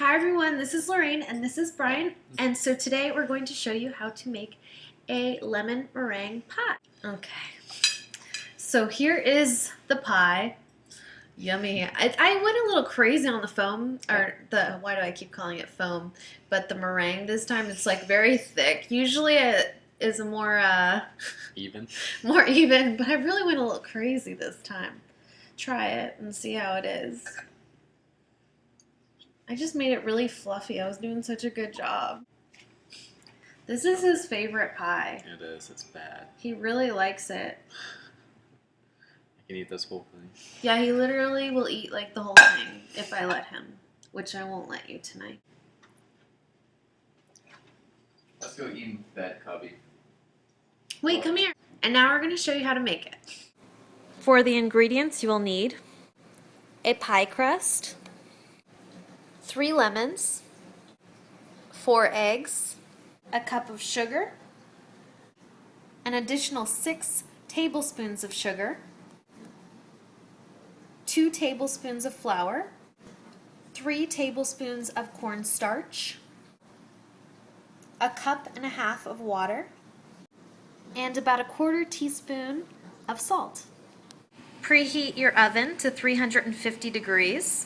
Hi everyone, this is Lorraine and this is Brian, and so today we're going to show you how to make a lemon meringue pie. Okay, so here is the pie. Yummy. I went a little crazy on the foam, or why do I keep calling it foam? But the meringue this time, it's like very thick. Usually it is more even. More even, but I really went a little crazy this time. Try it and see how it is. I just made it really fluffy. I was doing such a good job. This is his favorite pie. It is. It's bad. He really likes it. I can eat this whole thing. Yeah, he literally will eat like the whole thing if I let him, which I won't let you tonight. Let's go eat in bed, Cubby. Wait, come here. And now we're going to show you how to make it. For the ingredients, you will need a pie crust, 3 lemons, 4 eggs, a cup of sugar, an additional 6 tablespoons of sugar, 2 tablespoons of flour, 3 tablespoons of cornstarch, a cup and a half of water, and about a 1/4 teaspoon of salt. Preheat your oven to 350 degrees.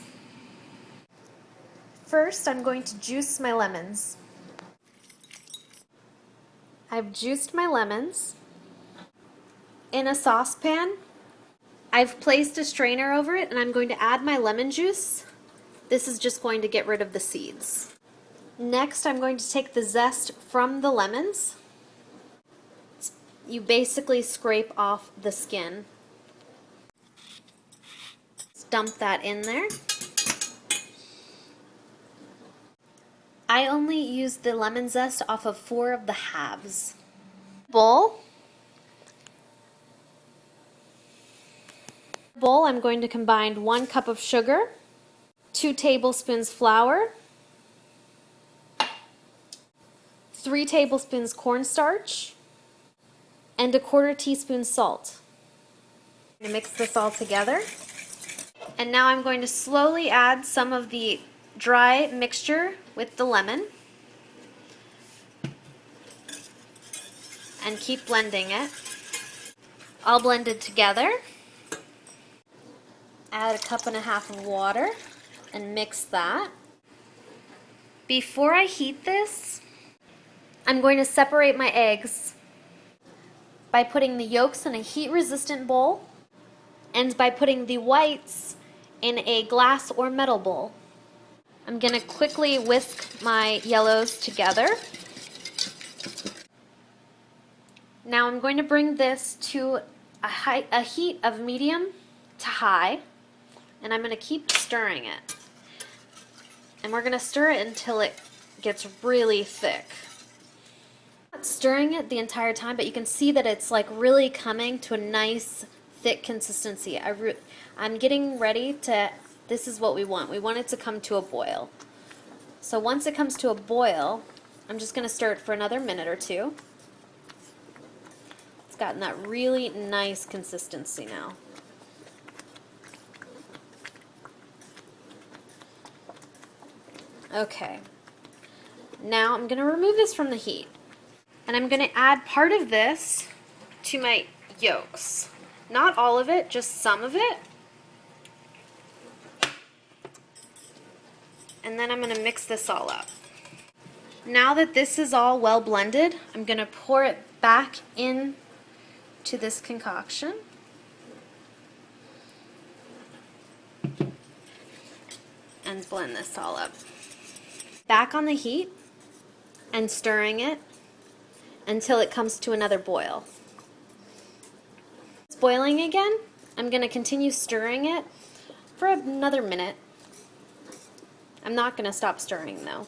First, I'm going to juice my lemons. I've juiced my lemons. In a saucepan, I've placed a strainer over it and I'm going to add my lemon juice. This is just going to get rid of the seeds. Next, I'm going to take the zest from the lemons. You basically scrape off the skin. Dump that in there. I only used the lemon zest off of 4 of the halves. Bowl, I'm going to combine 1 cup of sugar, 2 tablespoons flour, 3 tablespoons cornstarch, and a 1/4 teaspoon salt. I'm going to mix this all together. And now I'm going to slowly add some of the dry mixture with the lemon and keep blending it. All blended together. Add a cup and a half of water and mix that. Before I heat this, I'm going to separate my eggs by putting the yolks in a heat-resistant bowl and by putting the whites in a glass or metal bowl. I'm going to quickly whisk my yellows together. Now I'm going to bring this to a heat of medium to high, and I'm going to keep stirring it. And we're going to stir it until it gets really thick. I'm not stirring it the entire time, but you can see that it's like really coming to a nice thick consistency. I'm getting ready to, this is what we want. We want it to come to a boil. So once it comes to a boil, I'm just going to stir it for another minute or 2. It's gotten that really nice consistency now. Okay. Now I'm going to remove this from the heat. And I'm going to add part of this to my yolks. Not all of it, just some of it. And then I'm going to mix this all up. Now that this is all well blended, I'm going to pour it back in to this concoction. And blend this all up. Back on the heat and stirring it until it comes to another boil. It's boiling again. I'm going to continue stirring it for another minute. I'm not going to stop stirring though.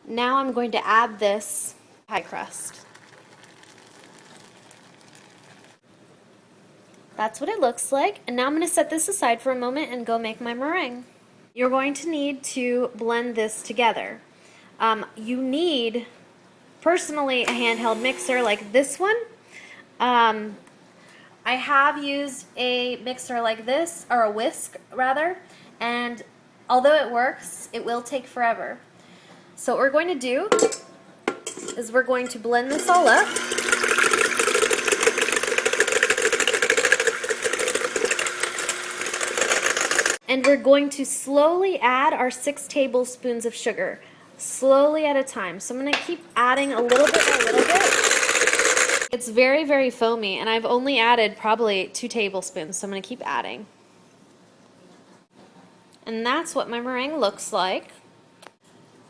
Now I'm going to add this pie crust. That's what it looks like. And now I'm going to set this aside for a moment and go make my meringue. You're going to need to blend this together. You need, personally, a handheld mixer like this one. I have used a mixer like this, or a whisk rather, and although it works, it will take forever. So what we're going to do is we're going to blend this all up. And we're going to slowly add our 6 tablespoons of sugar, slowly at a time. So I'm going to keep adding a little bit by little bit. It's very, very foamy, and I've only added probably 2 tablespoons, so I'm going to keep adding. And that's what my meringue looks like.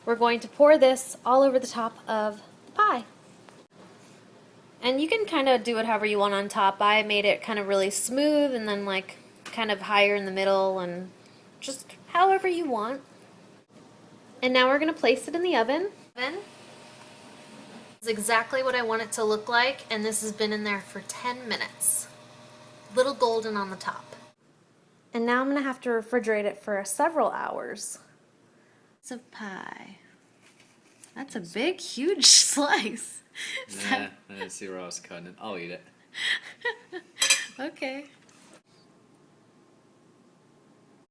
We're going to pour this all over the top of the pie. And you can kind of do it however you want on top. I made it kind of really smooth and then like kind of higher in the middle, and just however you want. And now we're going to place it in the oven. This is exactly what I want it to look like, and this has been in there for 10 minutes. Little golden on the top. And now I'm going to have to refrigerate it for several hours. It's a pie. That's a big, huge slice. Nah, I didn't see where I was cutting it. I'll eat it. Okay.